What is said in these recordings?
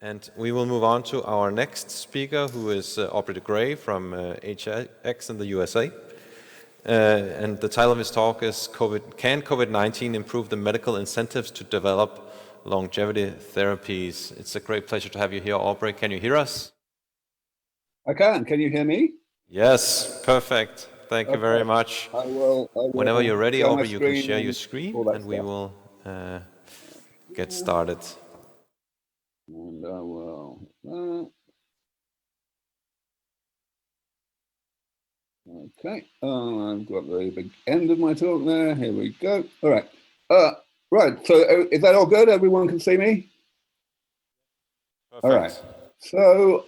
And we will move on to our next speaker, who is Aubrey de Grey from HX in the USA. And the title of his talk is Can COVID-19 improve the medical incentives to develop longevity therapies? It's a great pleasure to have you here, Aubrey. Can you hear us? I can. Can you hear me? Yes, perfect. Thank you very much. I will Whenever you're ready, share my Aubrey, you can screen share your and screen all that and we stuff. will get started. And I will. Okay. I've got the big end of my talk there. Here we go. All right. Right. So is that all good? Everyone can see me? Perfect. All right. So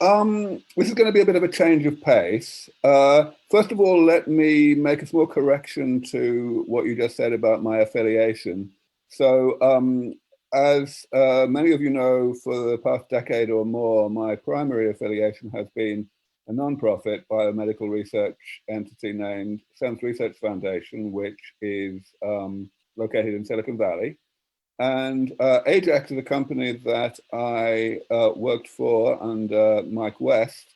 this is going to be a bit of a change of pace. First of all, let me make a small correction to what you just said about my affiliation. So as many of you know, for the past decade or more, my primary affiliation has been a non-profit biomedical research entity named SENS Research Foundation, which is located in Silicon Valley. And Ajax is a company that I worked for under Mike West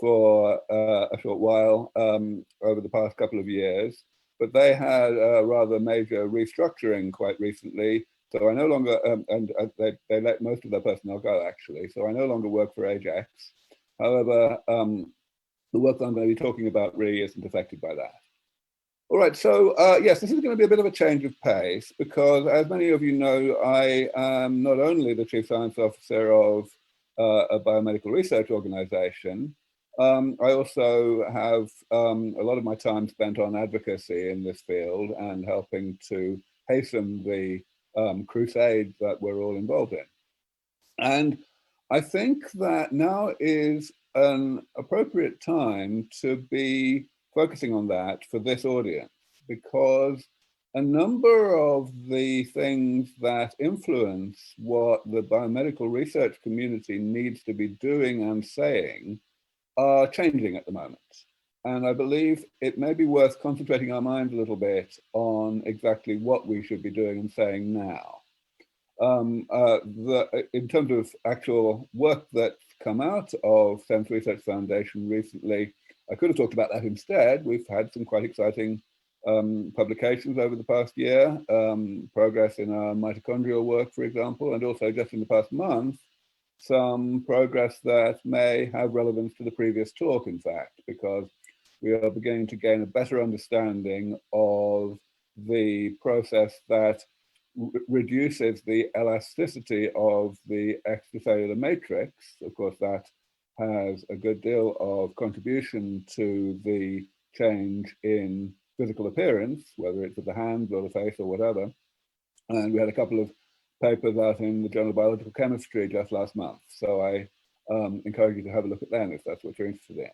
for a short while over the past couple of years. But they had a rather major restructuring quite recently. So I no longer, and they let most of their personnel go, actually. So I no longer work for Ajax. However, the work that I'm going to be talking about really isn't affected by that. All right, so yes, this is going to be a bit of a change of pace because, as many of you know, I am not only the Chief Science Officer of a biomedical research organization, I also have a lot of my time spent on advocacy in this field and helping to hasten the crusade that we're all involved in. And I think that now is an appropriate time to be focusing on that for this audience, because a number of the things that influence what the biomedical research community needs to be doing and saying are changing at the moment. And I believe it may be worth concentrating our minds a little bit on exactly what we should be doing and saying now. In terms of actual work that's come out of SENS Research Foundation recently, I could have talked about that instead. We've had some quite exciting publications over the past year, progress in our mitochondrial work, for example, and also just in the past month, some progress that may have relevance to the previous talk, in fact, because we are beginning to gain a better understanding of the process that reduces the elasticity of the extracellular matrix. Of course, that has a good deal of contribution to the change in physical appearance, whether it's of the hands or the face or whatever. And we had a couple of papers out in the Journal of Biological Chemistry just last month. So I encourage you to have a look at them if that's what you're interested in.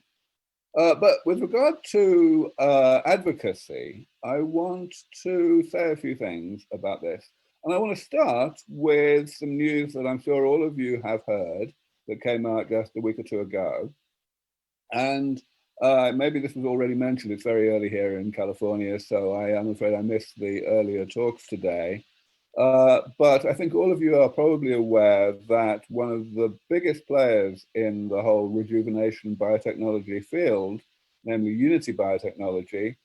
But with regard to advocacy, I want to say a few things about this. And I want to start with some news that I'm sure all of you have heard that came out just a week or two ago. And maybe this was already mentioned. It's very early here in California, so I am afraid I missed the earlier talks today. But I think all of you are probably aware that one of the biggest players in the whole rejuvenation biotechnology field, namely Unity Biotechnology,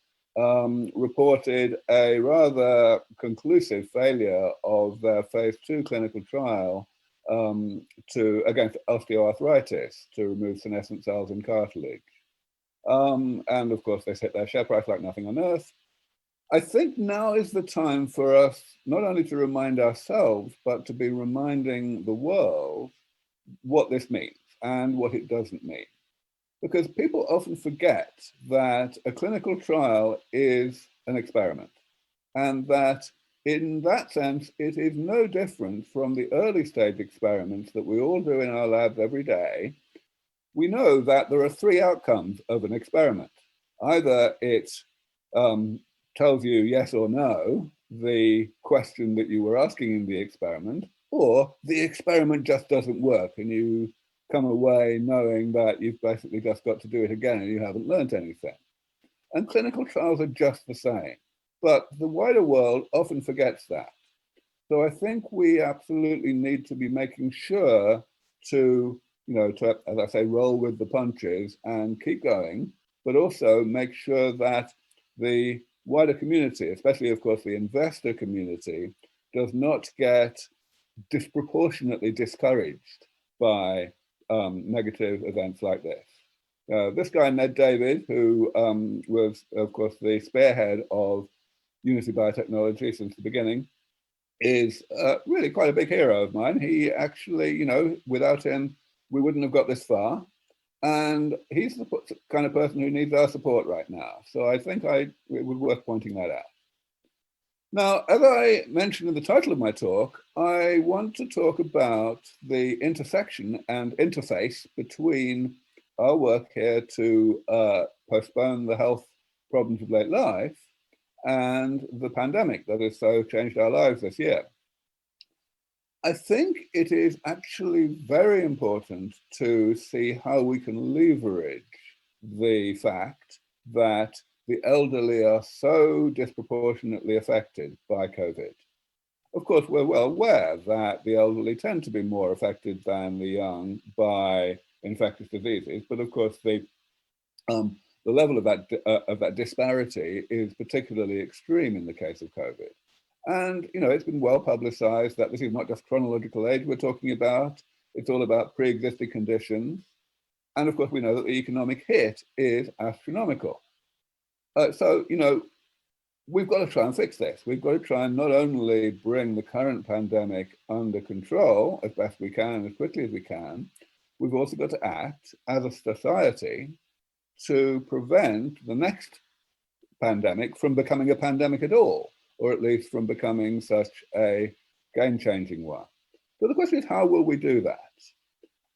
reported a rather conclusive failure of their phase 2 clinical trial against osteoarthritis to remove senescent cells in cartilage. And of course, they hit their share price like nothing on earth. I think now is the time for us not only to remind ourselves, but to be reminding the world what this means and what it doesn't mean. Because people often forget that a clinical trial is an experiment, and that in that sense, it is no different from the early stage experiments that we all do in our labs every day. We know that there are three outcomes of an experiment. Either it tells you yes or no, the question that you were asking in the experiment, or the experiment just doesn't work and you come away knowing that you've basically just got to do it again and you haven't learned anything. And clinical trials are just the same, but the wider world often forgets that. So I think we absolutely need to be making sure to, to, as I say, roll with the punches and keep going, but also make sure that the wider community, especially, of course, the investor community, does not get disproportionately discouraged by negative events like this. This guy, Ned David, who was, of course, the spearhead of Unity Biotechnology since the beginning, is really quite a big hero of mine. He actually, without him, we wouldn't have got this far. And he's the kind of person who needs our support right now. So I think it was worth pointing that out. Now, as I mentioned in the title of my talk, I want to talk about the intersection and interface between our work here to postpone the health problems of late life and the pandemic that has so changed our lives this year. I think it is actually very important to see how we can leverage the fact that the elderly are so disproportionately affected by COVID. Of course, we're well aware that the elderly tend to be more affected than the young by infectious diseases, but of course the level of that disparity is particularly extreme in the case of COVID. And, it's been well publicized that this is not just chronological age we're talking about, it's all about pre-existing conditions. And of course, we know that the economic hit is astronomical. So, we've got to try and fix this. We've got to try and not only bring the current pandemic under control as best we can, as quickly as we can, we've also got to act as a society to prevent the next pandemic from becoming a pandemic at all, or at least from becoming such a game-changing one. So the question is, how will we do that?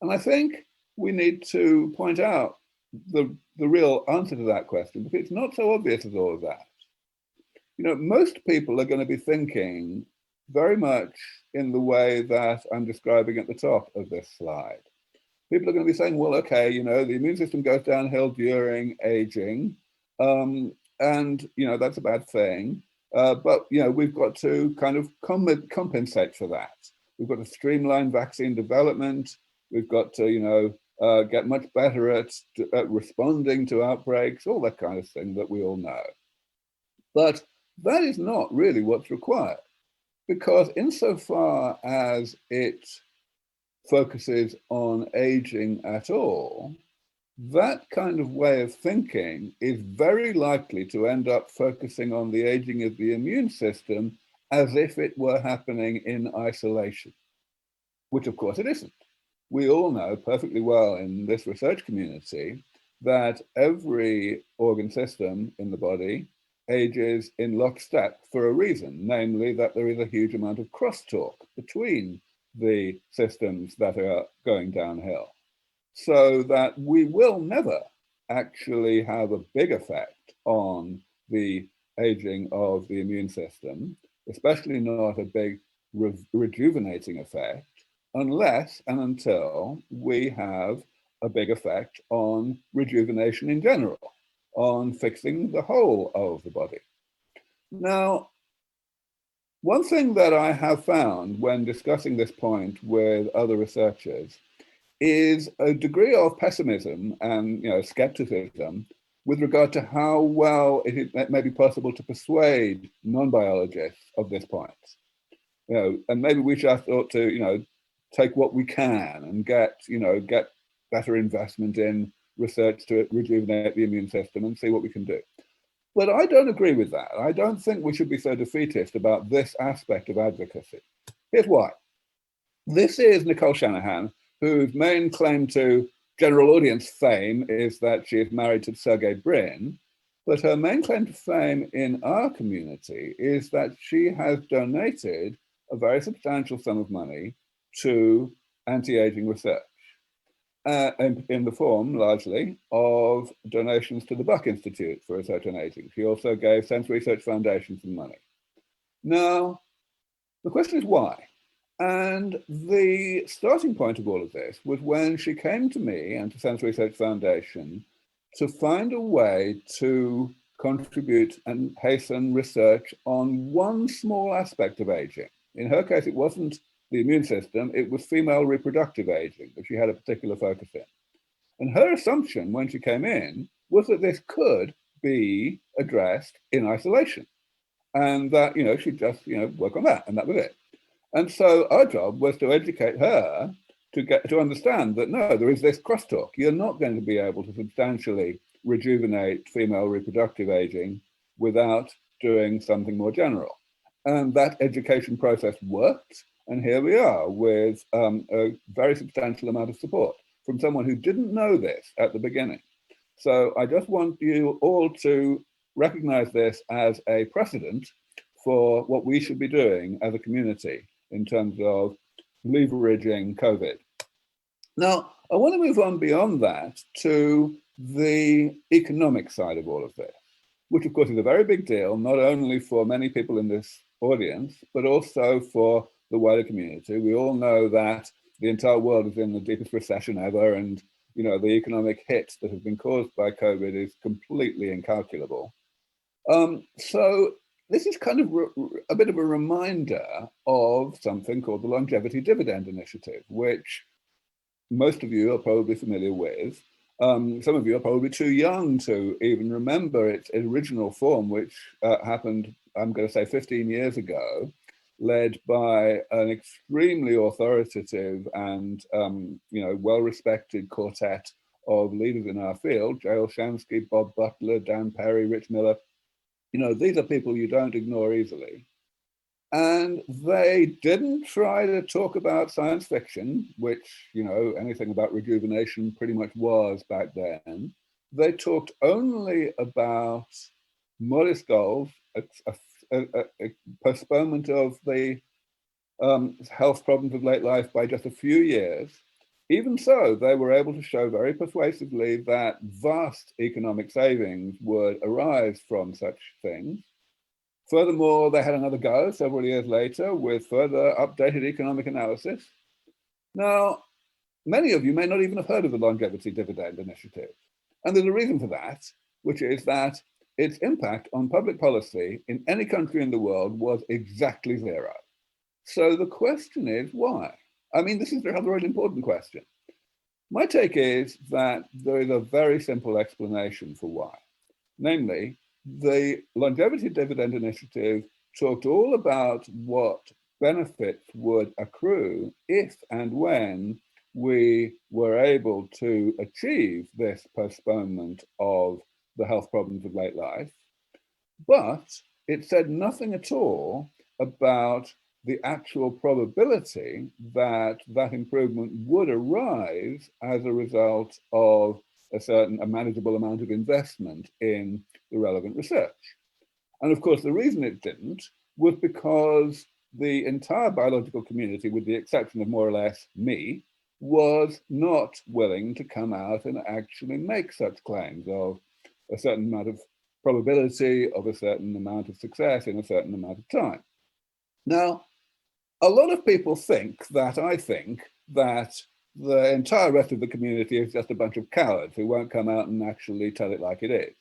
And I think we need to point out the real answer to that question, because it's not so obvious as all of that. Most people are going to be thinking very much in the way that I'm describing at the top of this slide. People are going to be saying, well, okay, the immune system goes downhill during aging, and, that's a bad thing. But, we've got to kind of compensate for that. We've got to streamline vaccine development. We've got to, get much better at responding to outbreaks, all that kind of thing that we all know. But that is not really what's required, because insofar as it focuses on aging at all, that kind of way of thinking is very likely to end up focusing on the aging of the immune system as if it were happening in isolation, which of course it isn't. We all know perfectly well in this research community that every organ system in the body ages in lockstep for a reason, namely that there is a huge amount of crosstalk between the systems that are going downhill. So that we will never actually have a big effect on the aging of the immune system, especially not a big rejuvenating effect, unless and until we have a big effect on rejuvenation in general, on fixing the whole of the body. Now, one thing that I have found when discussing this point with other researchers is a degree of pessimism and skepticism with regard to how well it may be possible to persuade non-biologists of this point. And maybe we just ought to take what we can and get better investment in research to rejuvenate the immune system and see what we can do. But I don't agree with that. I don't think we should be so defeatist about this aspect of advocacy. Here's why. This is Nicole Shanahan, whose main claim to general audience fame is that she is married to Sergey Brin, but her main claim to fame in our community is that she has donated a very substantial sum of money to anti-aging research, in the form, largely, of donations to the Buck Institute for Research on Aging. She also gave SENS Research Foundation some money. Now, the question is why? And the starting point of all of this was when she came to me and to SENS Research Foundation to find a way to contribute and hasten research on one small aspect of aging. In her case, it wasn't the immune system, it was female reproductive aging that she had a particular focus in. And her assumption when she came in was that this could be addressed in isolation, and that, she'd just, work on that, and that was it. And so our job was to educate her to understand that, no, there is this crosstalk. You're not going to be able to substantially rejuvenate female reproductive aging without doing something more general. And that education process worked. And here we are with a very substantial amount of support from someone who didn't know this at the beginning. So I just want you all to recognize this as a precedent for what we should be doing as a community in terms of leveraging COVID. Now, I want to move on beyond that to the economic side of all of this, which of course is a very big deal, not only for many people in this audience, but also for the wider community. We all know that the entire world is in the deepest recession ever, and the economic hit that has been caused by COVID is completely incalculable. So this is kind of a bit of a reminder of something called the Longevity Dividend Initiative, which most of you are probably familiar with. Some of you are probably too young to even remember its original form, which happened, I'm going to say 15 years ago, led by an extremely authoritative and well-respected quartet of leaders in our field: Jay Olshansky, Bob Butler, Dan Perry, Rich Miller. These are people you don't ignore easily. And they didn't try to talk about science fiction, which, anything about rejuvenation pretty much was back then. They talked only about modest goals, a postponement of the health problems of late life by just a few years. Even so, they were able to show very persuasively that vast economic savings would arise from such things. Furthermore, they had another go several years later with further updated economic analysis. Now, many of you may not even have heard of the Longevity Dividend Initiative. And there's a reason for that, which is that its impact on public policy in any country in the world was exactly zero. So the question is, why? I mean, this is a rather important question. My take is that there is a very simple explanation for why. Namely, the Longevity Dividend Initiative talked all about what benefits would accrue if and when we were able to achieve this postponement of the health problems of late life, but it said nothing at all about the actual probability that that improvement would arise as a result of a manageable amount of investment in the relevant research. And of course, the reason it didn't was because the entire biological community, with the exception of more or less me, was not willing to come out and actually make such claims of a certain amount of probability, of a certain amount of success in a certain amount of time. Now, a lot of people think that I think that the entire rest of the community is just a bunch of cowards who won't come out and actually tell it like it is.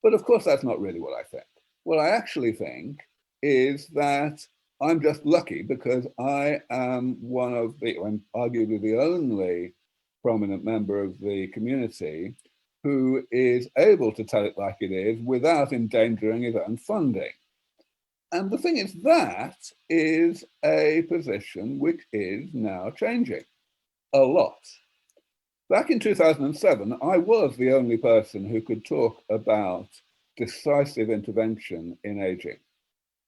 But of course, that's not really what I think. What I actually think is that I'm just lucky because I am I'm arguably the only prominent member of the community who is able to tell it like it is without endangering his own funding. And the thing is, that is a position which is now changing a lot. Back in 2007, I was the only person who could talk about decisive intervention in aging.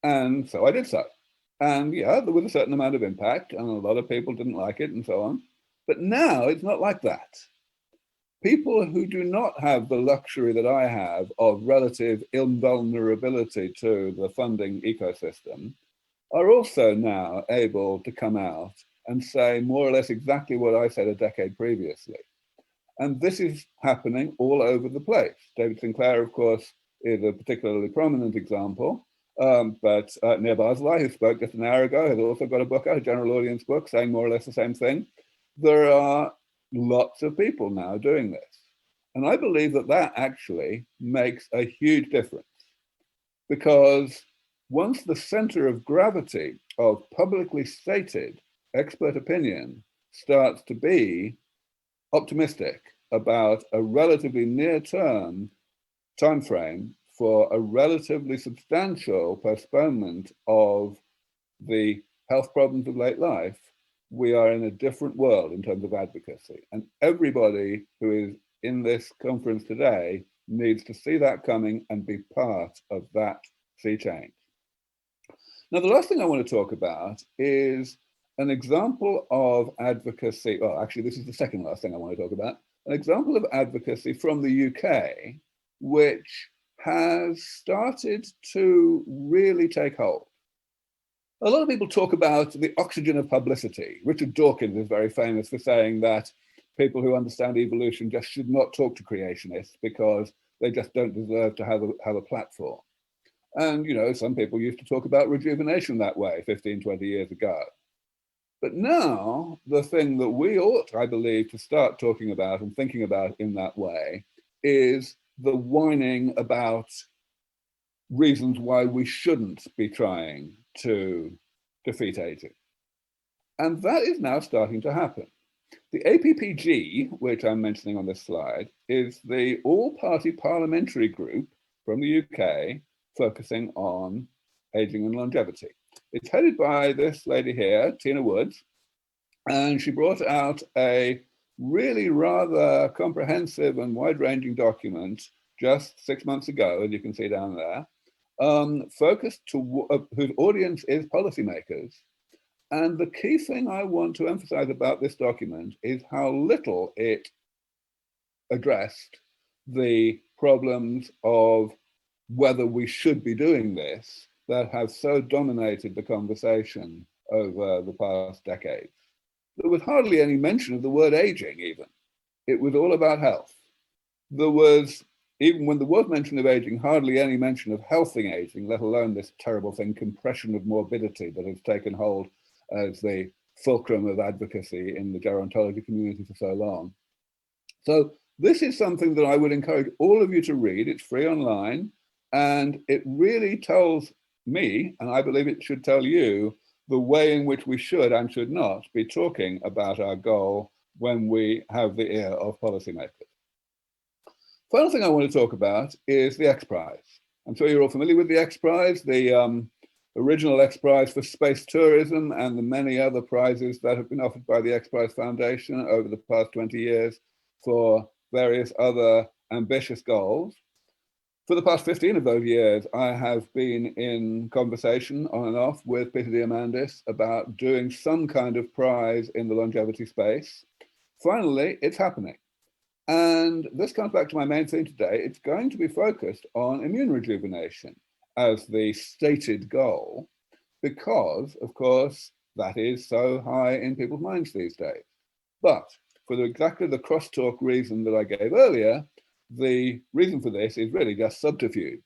And so I did so. And yeah, there was a certain amount of impact, and a lot of people didn't like it and so on. But now it's not like that. People who do not have the luxury that I have of relative invulnerability to the funding ecosystem are also now able to come out and say more or less exactly what I said a decade previously. And this is happening all over the place. David Sinclair, of course, is a particularly prominent example. But Nir Barzilai, who spoke just an hour ago, has also got a book out, a general audience book, saying more or less the same thing. There are lots of people now doing this. And I believe that that actually makes a huge difference, because once the center of gravity of publicly stated expert opinion starts to be optimistic about a relatively near-term time frame for a relatively substantial postponement of the health problems of late life, we are in a different world in terms of advocacy. And everybody who is in this conference today needs to see that coming and be part of that sea change. Now, the last thing I want to talk about is an example of advocacy. Well, actually, this is the second last thing I want to talk about. An example of advocacy from the UK, which has started to really take hold. A lot of people talk about the oxygen of publicity. Richard Dawkins is very famous for saying that people who understand evolution just should not talk to creationists because they just don't deserve to have a platform. And, you know, some people used to talk about rejuvenation that way 15, 20 years ago. But now the thing that we ought, I believe, to start talking about and thinking about in that way is the whining about reasons why we shouldn't be trying to defeat aging. And that is now starting to happen. The APPG, which I'm mentioning on this slide, is the all-party parliamentary group from the UK focusing on aging and longevity. It's headed by this lady here, Tina Woods, and she brought out a really rather comprehensive and wide-ranging document just 6 months ago, as you can see down there, focused to whose audience is policymakers. And the key thing I want to emphasize about this document is how little it addressed the problems of whether we should be doing this that have so dominated the conversation over the past decades. There was hardly any mention of the word aging even. It was all about health. There was, even when there was mention of aging, hardly any mention of healthing aging, let alone this terrible thing, compression of morbidity, that has taken hold as the fulcrum of advocacy in the gerontology community for so long. So this is something that I would encourage all of you to read. It's free online, and it really tells me, and I believe it should tell you, the way in which we should and should not be talking about our goal when we have the ear of policymakers. Final thing I want to talk about is the X Prize. I'm sure you're all familiar with the X Prize, the original X Prize for space tourism and the many other prizes that have been offered by the X Prize Foundation over the past 20 years for various other ambitious goals. For the past 15 of those years, I have been in conversation on and off with Peter Diamandis about doing some kind of prize in the longevity space. Finally, it's happening. And this comes back to my main theme today. It's going to be focused on immune rejuvenation as the stated goal, because, of course, that is so high in people's minds these days. But for exactly the crosstalk reason that I gave earlier, the reason for this is really just subterfuge.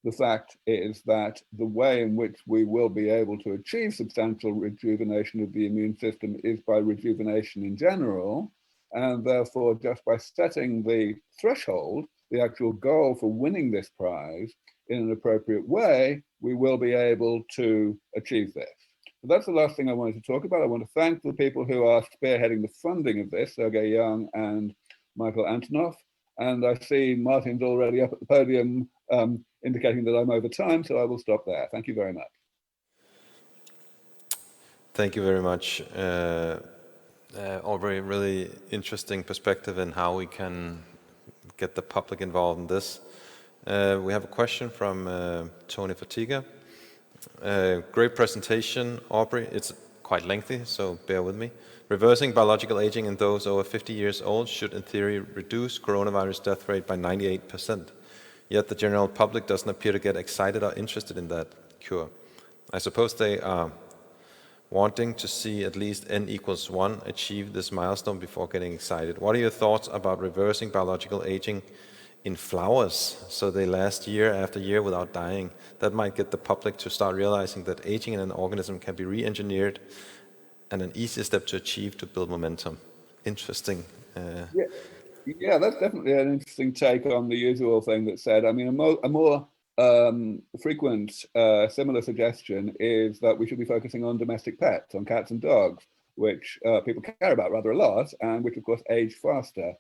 The fact is that the way in which we will be able to achieve substantial rejuvenation of the immune system is by rejuvenation in general, and therefore just by setting the threshold, the actual goal for winning this prize in an appropriate way, we will be able to achieve this. So that's the last thing I wanted to talk about. I want to thank the people who are spearheading the funding of this, Sergey Young and Michael Antonov. And I see Martin's already up at the podium indicating that I'm over time, so I will stop there. Thank you very much. Thank you very much, Aubrey. Really interesting perspective in how we can get the public involved in this. We have a question from Tony Fatiga. Great presentation, Aubrey. It's quite lengthy, so bear with me. Reversing biological aging in those over 50 years old should, in theory, reduce coronavirus death rate by 98%. Yet the general public doesn't appear to get excited or interested in that cure. I suppose they are wanting to see at least N=1 achieve this milestone before getting excited. What are your thoughts about reversing biological aging in flowers so they last year after year without dying? That might get the public to start realizing that aging in an organism can be re-engineered and an easy step to achieve to build momentum. Interesting. Yeah, that's definitely an interesting take on the usual thing that's said. I mean, a more frequent similar suggestion is that we should be focusing on domestic pets, on cats and dogs. which people care about rather a lot, and which of course age faster.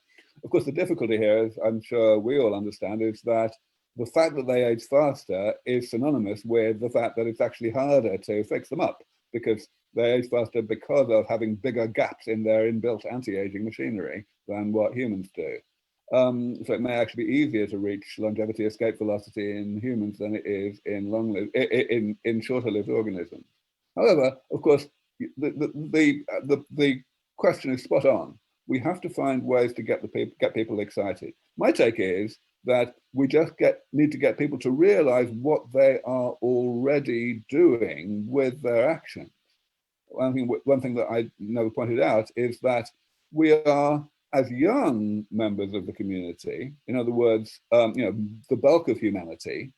Of course, the difficulty here, as I'm sure we all understand, is that the fact that they age faster is synonymous with the fact that it's actually harder to fix them up, because they age faster because of having bigger gaps in their inbuilt anti-aging machinery than what humans do. So it may actually be easier to reach longevity escape velocity in humans than it is in shorter-lived organisms. However, of course, the question is spot on. We have to find ways to get people excited. My take is that we just need to get people to realize what they are already doing with their actions. One thing that I never pointed out is that we are, as young members of the community, in other words, the bulk of humanity,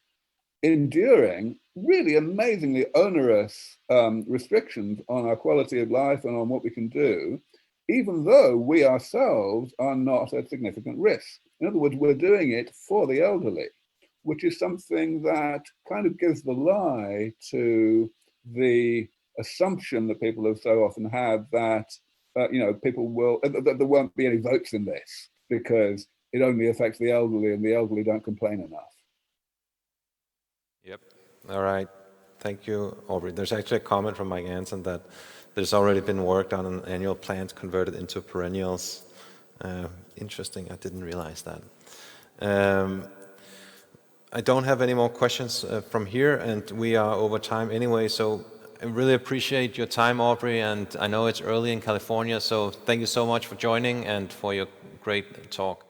enduring really amazingly onerous restrictions on our quality of life and on what we can do, even though we ourselves are not at significant risk. In other words, we're doing it for the elderly, which is something that kind of gives the lie to the assumption that people have so often had that people will, that there won't be any votes in this because it only affects the elderly and the elderly don't complain enough. Yep. All right. Thank you, Aubrey. There's actually a comment from Mike Anson that there's already been worked on an annual plant converted into perennials. Interesting. I didn't realize that. I don't have any more questions from here, and we are over time anyway, so I really appreciate your time, Aubrey, and I know it's early in California, so thank you so much for joining and for your great talk.